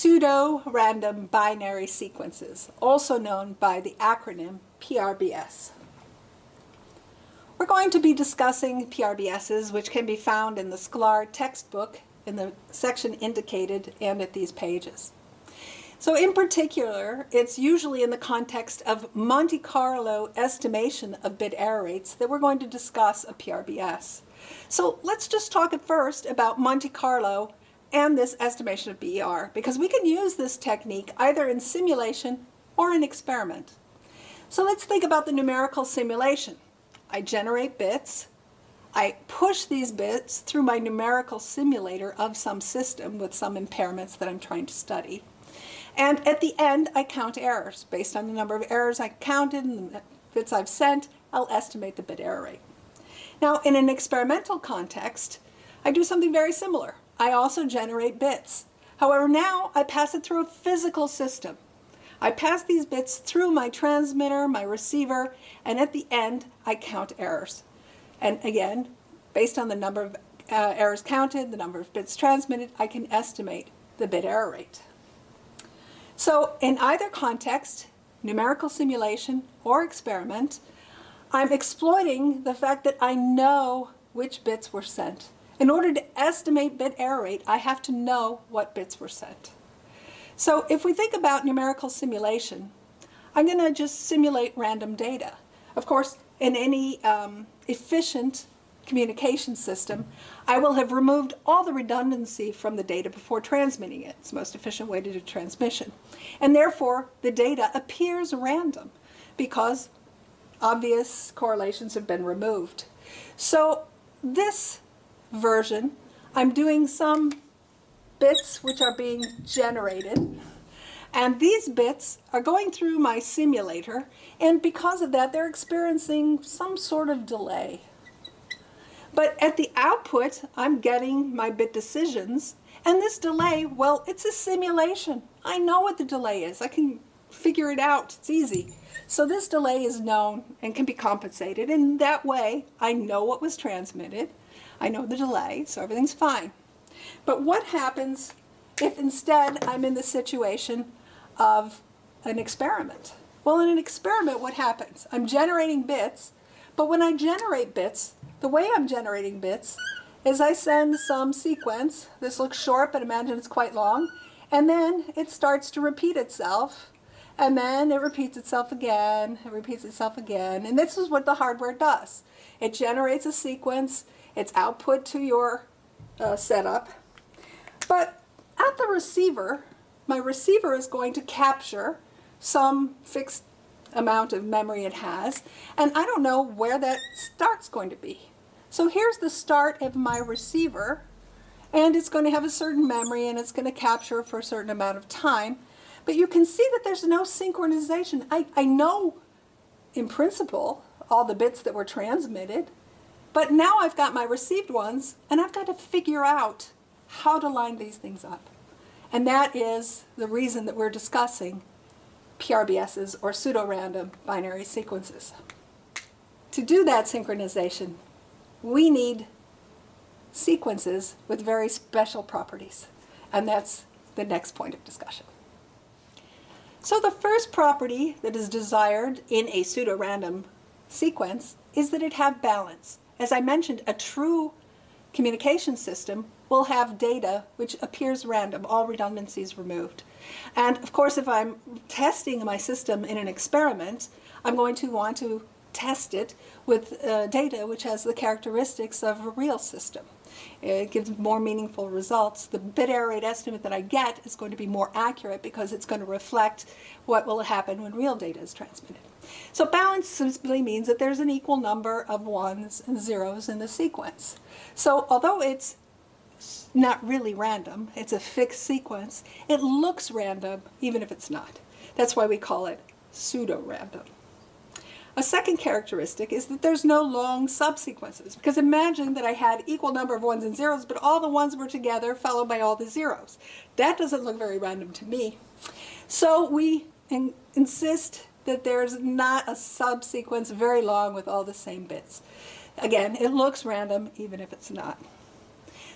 Pseudo-Random Binary Sequences, also known by the acronym PRBS. We're going to be discussing PRBSs, which can be found in the Scholar textbook in the section indicated and at these pages. So in particular, it's usually in the context of Monte Carlo estimation of bit error rates that we're going to discuss a PRBS. So let's just talk at first about Monte Carlo and this estimation of BER, because we can use this technique either in simulation or in experiment. So let's think about the numerical simulation. I generate bits. I push these bits through my numerical simulator of some system with some impairments that I'm trying to study. And at the end, I count errors. Based on the number of errors I counted and the bits I've sent, I'll estimate the bit error rate. Now, in an experimental context, I do something very similar. I also generate bits. However, now I pass it through a physical system. I pass these bits through my transmitter, my receiver, and at the end, I count errors. And again, based on the number of errors counted, the number of bits transmitted, I can estimate the bit error rate. So in either context, numerical simulation or experiment, I'm exploiting the fact that I know which bits were sent. In order to estimate bit error rate, I have to know what bits were sent. So if we think about numerical simulation, I'm going to just simulate random data. Of course, in any efficient communication system, I will have removed all the redundancy from the data before transmitting it. It's the most efficient way to do transmission. And therefore, the data appears random because obvious correlations have been removed. So this version, I'm doing some bits which are being generated, and these bits are going through my simulator, and because of that, they're experiencing some sort of delay. But at the output, I'm getting my bit decisions, and this delay, well, it's a simulation. I know what the delay is. I can figure it out. It's easy. So this delay is known and can be compensated, and that way, I know what was transmitted. I know the delay, so everything's fine. But what happens if instead I'm in the situation of an experiment? Well, in an experiment, what happens? I'm generating bits, but when I generate bits, the way I'm generating bits is I send some sequence. This looks short, but imagine it's quite long. And then it starts to repeat itself. And then it repeats itself again. It repeats itself again. And this is what the hardware does. It generates a sequence. It's output to your setup. But at the receiver, my receiver is going to capture some fixed amount of memory it has, and I don't know where that start's going to be. So here's the start of my receiver, and it's going to have a certain memory, and it's going to capture for a certain amount of time. But you can see that there's no synchronization. I know, in principle, all the bits that were transmitted, but now I've got my received ones, and I've got to figure out how to line these things up. And that is the reason that we're discussing PRBSs, or pseudo-random binary sequences. To do that synchronization, we need sequences with very special properties, and that's the next point of discussion. So the first property that is desired in a pseudo-random sequence is that it have balance. As I mentioned, a true communication system will have data which appears random, all redundancies removed. And of course, if I'm testing my system in an experiment, I'm going to want to test it with data which has the characteristics of a real system. It gives more meaningful results. The bit error rate estimate that I get is going to be more accurate because it's going to reflect what will happen when real data is transmitted. So balance simply means that there's an equal number of ones and zeros in the sequence. So although it's not really random, it's a fixed sequence, it looks random even if it's not. That's why we call it pseudo-random. A second characteristic is that there's no long subsequences, because imagine that I had equal number of ones and zeros, but all the ones were together followed by all the zeros. That doesn't look very random to me. So we insist that there's not a subsequence very long with all the same bits. Again, it looks random even if it's not.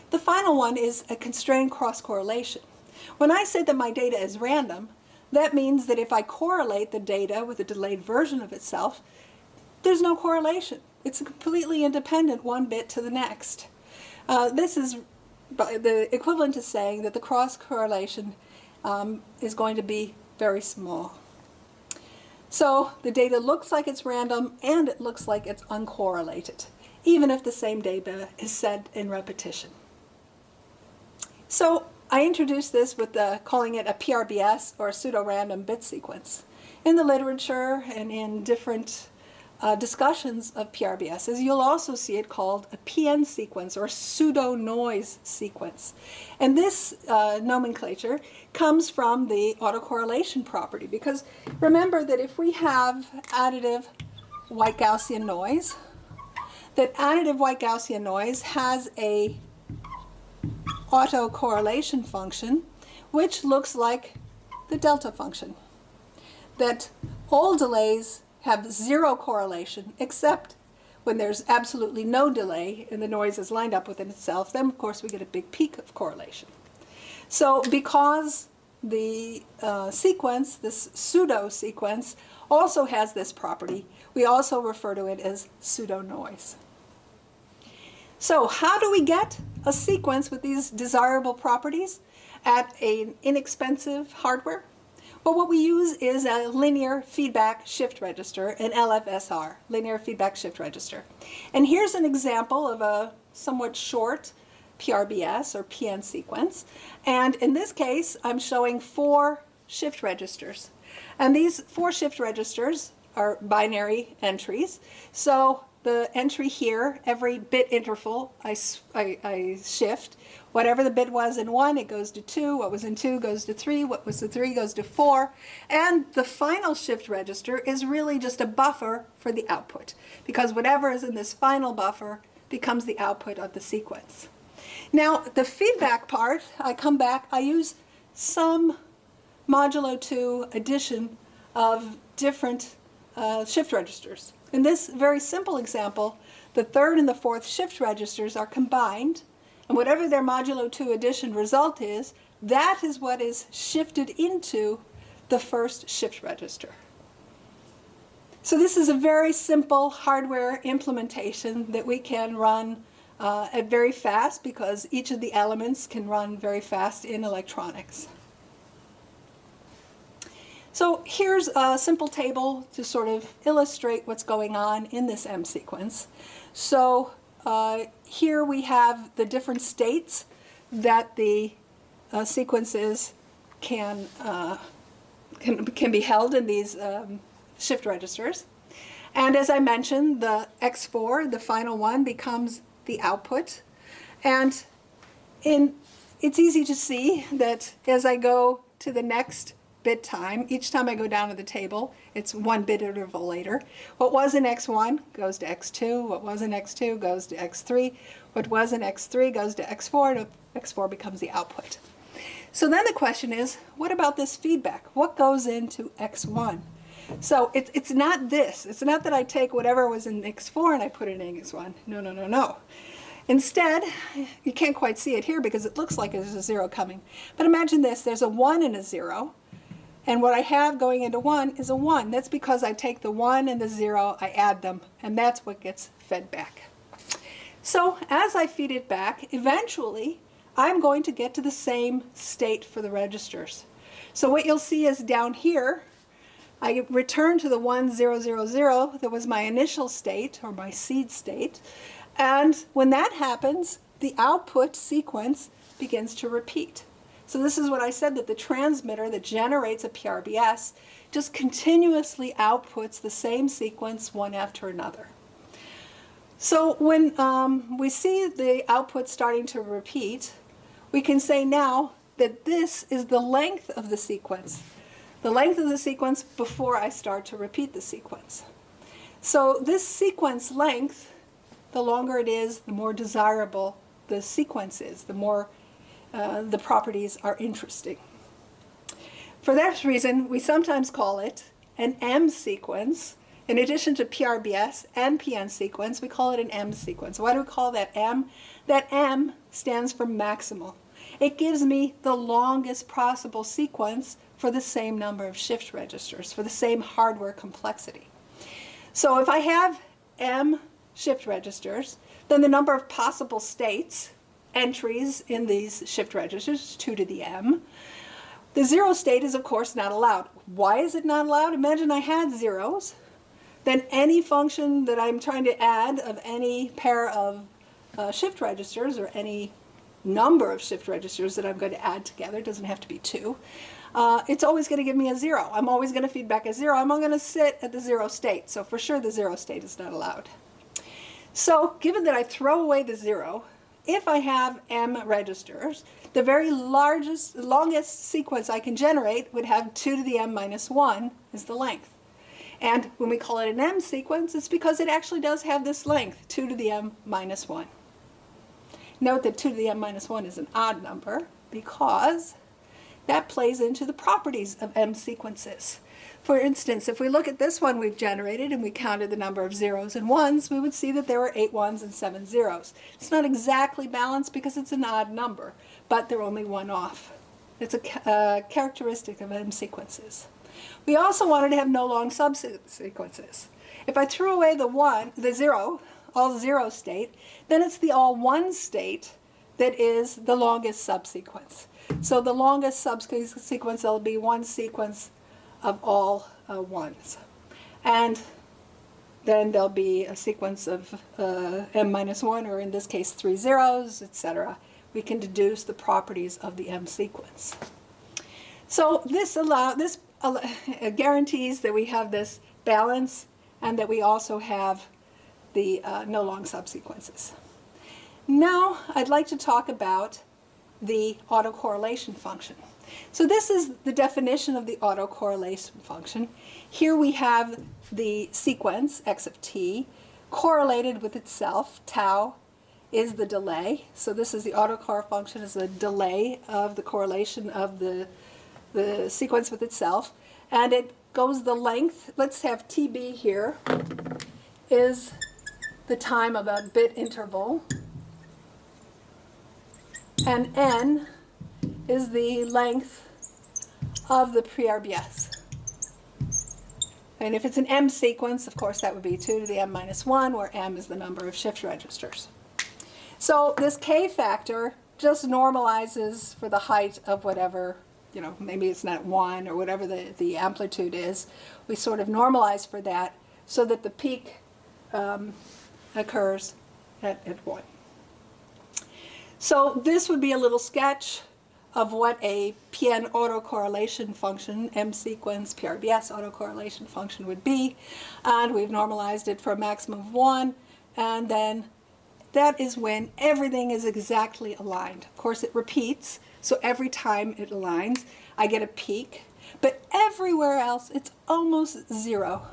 The final one is a constrained cross-correlation. When I say that my data is random, that means that if I correlate the data with a delayed version of itself, there's no correlation. It's completely independent, one bit to the next. This is the equivalent to saying that the cross correlation is going to be very small. So the data looks like it's random and it looks like it's uncorrelated, even if the same data is said in repetition. So I introduced this with calling it a PRBS, or a pseudo-random bit sequence. In the literature and in different discussions of PRBSs, you'll also see it called a PN sequence, or pseudo-noise sequence. And this nomenclature comes from the autocorrelation property, because remember that if we have additive white Gaussian noise, that additive white Gaussian noise has a autocorrelation function which looks like the delta function. That all delays have zero correlation except when there's absolutely no delay and the noise is lined up within itself. Then of course we get a big peak of correlation. So because the sequence, this pseudo sequence, also has this property, we also refer to it as pseudo-noise. So how do we get a sequence with these desirable properties at an inexpensive hardware? Well, what we use is a linear feedback shift register, an LFSR, linear feedback shift register. And here's an example of a somewhat short PRBS or PN sequence. And in this case, I'm showing 4 shift registers. And these 4 shift registers are binary entries. So the entry here, every bit interval, I shift. Whatever the bit was in 1, it goes to 2. What was in 2 goes to 3. What was in 3 goes to 4. And the final shift register is really just a buffer for the output, because whatever is in this final buffer becomes the output of the sequence. Now, the feedback part, I come back, I use some modulo 2 addition of different shift registers. In this very simple example, the 3rd and the 4th shift registers are combined, and whatever their modulo 2 addition result is, that is what is shifted into the 1st shift register. So this is a very simple hardware implementation that we can run at very fast, because each of the elements can run very fast in electronics. So here's a simple table to sort of illustrate what's going on in this M sequence. So here we have the different states that the sequences can be held in these shift registers. And as I mentioned, the X4, the final one, becomes the output. And it's easy to see that as I go to the next bit time, each time I go down to the table, it's 1 bit interval later. What was in X1 goes to X2. What was in X2 goes to X3. What was in X3 goes to X4, and X4 becomes the output. So then the question is, what about this feedback? What goes into X1? So it's not this. It's not that I take whatever was in X4 and I put it in X1. No, no, no, no. Instead, you can't quite see it here because it looks like there's a 0 coming. But imagine this. There's a 1 and a 0. And what I have going into 1 is a 1. That's because I take the 1 and the 0, I add them, and that's what gets fed back. So as I feed it back, eventually I'm going to get to the same state for the registers. So what you'll see is down here, I return to the 1, 0, 0, 0. That was my initial state, or my seed state. And when that happens, the output sequence begins to repeat. So this is what I said, that the transmitter that generates a PRBS just continuously outputs the same sequence one after another. So when we see the output starting to repeat, we can say now that this is the length of the sequence. The length of the sequence before I start to repeat the sequence. So this sequence length, the longer it is, the more desirable the sequence is, the more the properties are interesting. For that reason, we sometimes call it an M sequence. In addition to PRBS and PN sequence, we call it an M sequence. Why do we call that M? That M stands for maximal. It gives me the longest possible sequence for the same number of shift registers, for the same hardware complexity. So if I have m shift registers, then the number of possible states, entries in these shift registers is 2 to the m. The zero state is, of course, not allowed. Why is it not allowed? Imagine I had zeros. Then any function that I'm trying to add of any pair of shift registers, or any number of shift registers that I'm going to add together, it doesn't have to be 2, it's always going to give me a 0. I'm always going to feed back a 0. I'm going to sit at the 0 state. So for sure the 0 state is not allowed. So given that I throw away the 0, if I have m registers, the very longest sequence I can generate would have 2 to the m minus 1 is the length. And when we call it an m sequence, it's because it actually does have this length, 2 to the m minus 1. Note that 2 to the m minus 1 is an odd number because that plays into the properties of m sequences. For instance, if we look at this one we've generated and we counted the number of zeros and ones, we would see that there were 8 ones and 7 zeros. It's not exactly balanced because it's an odd number, but they're only one off. It's a characteristic of m sequences. We also wanted to have no long subsequences. If I threw away the zero, all zero state, then it's the all one state that is the longest subsequence. So the longest subsequence will be one sequence of all ones. And then there'll be a sequence of m minus 1, or in this case 3 zeros, etc. We can deduce the properties of the m sequence. So this guarantees that we have this balance and that we also have the no long subsequences. Now I'd like to talk about the autocorrelation function. So this is the definition of the autocorrelation function. Here we have the sequence, x of t, correlated with itself. Tau is the delay. So this is the autocorrelation function, is the delay of the correlation of the sequence with itself. And it goes the length, let's have TB here, is the time of a bit interval. And n is the length of the PRBS. And if it's an m sequence, of course, that would be 2 to the m minus 1, where m is the number of shift registers. So this k factor just normalizes for the height of whatever, maybe it's not 1 or whatever the amplitude is. We sort of normalize for that so that the peak occurs at 1. So this would be a little sketch of what a PN autocorrelation function, M sequence, PRBS autocorrelation function would be. And we've normalized it for a maximum of 1. And then that is when everything is exactly aligned. Of course, it repeats. So every time it aligns, I get a peak. But everywhere else, it's almost 0.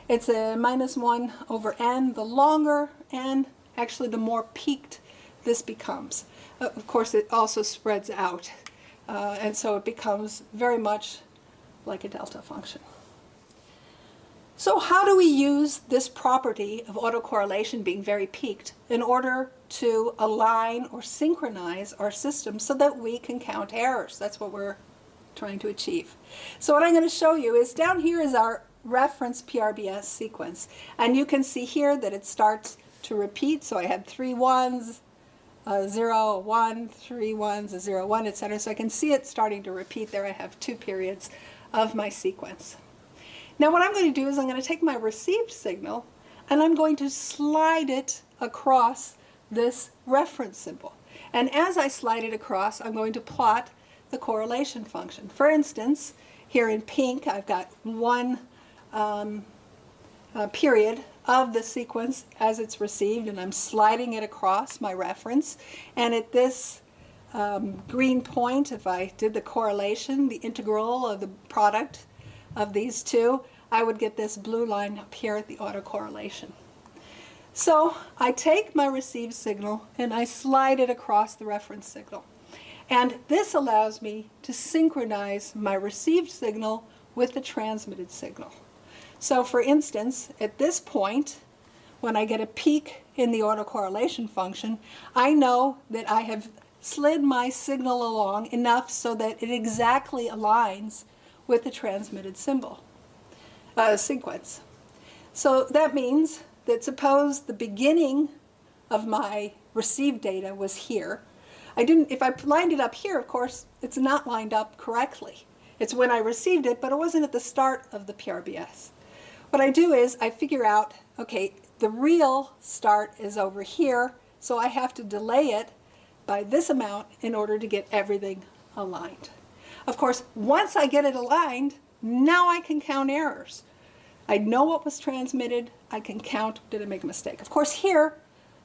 It's a minus 1 over n. The longer n, actually the more peaked this becomes. Of course, it also spreads out. And so it becomes very much like a delta function. So how do we use this property of autocorrelation being very peaked in order to align or synchronize our system so that we can count errors? That's what we're trying to achieve. So what I'm going to show you is down here is our reference PRBS sequence. And you can see here that it starts to repeat. So I had 3 ones, 0, 1, 3 ones, 0, 1, etc. So I can see it starting to repeat there. I have 2 periods of my sequence. Now what I'm going to do is I'm going to take my received signal and I'm going to slide it across this reference symbol. And as I slide it across, I'm going to plot the correlation function. For instance, here in pink, I've got 1 period of the sequence as it's received, and I'm sliding it across my reference. And at this green point, if I did the correlation, the integral of the product of these two, I would get this blue line up here at the autocorrelation. So I take my received signal and I slide it across the reference signal. And this allows me to synchronize my received signal with the transmitted signal. So for instance, at this point, when I get a peak in the autocorrelation function, I know that I have slid my signal along enough so that it exactly aligns with the transmitted sequence. So that means that suppose the beginning of my received data was here. If I lined it up here, of course, it's not lined up correctly. It's when I received it, but it wasn't at the start of the PRBS. What I do is I figure out, okay, the real start is over here, so I have to delay it by this amount in order to get everything aligned. Of course, once I get it aligned, now I can count errors. I know what was transmitted. I can count, did I make a mistake? Of course, here,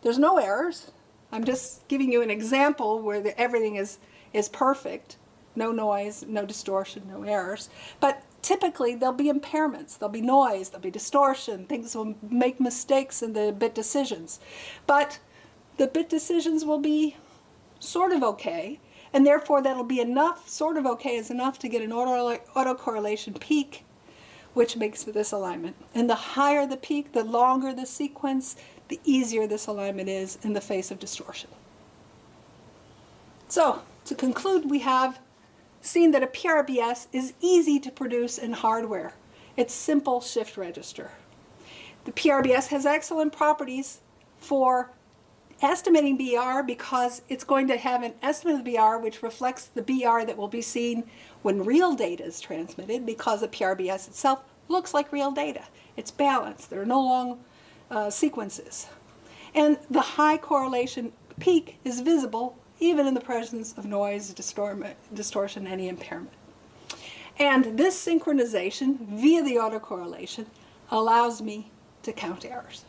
there's no errors. I'm just giving you an example where everything is perfect. No noise, no distortion, no errors. But typically, there'll be impairments. There'll be noise, there'll be distortion. Things will make mistakes in the bit decisions. But the bit decisions will be sort of okay, and therefore that'll be enough, sort of okay is enough to get an autocorrelation peak, which makes this alignment. And the higher the peak, the longer the sequence, the easier this alignment is in the face of distortion. So, to conclude, we have seen that a PRBS is easy to produce in hardware. It's simple shift register. The PRBS has excellent properties for estimating BR because it's going to have an estimate of the BR which reflects the BR that will be seen when real data is transmitted, because the PRBS itself looks like real data. It's balanced. There are no long sequences. And the high correlation peak is visible even in the presence of noise, distortion, any impairment. And this synchronization via the autocorrelation allows me to count errors.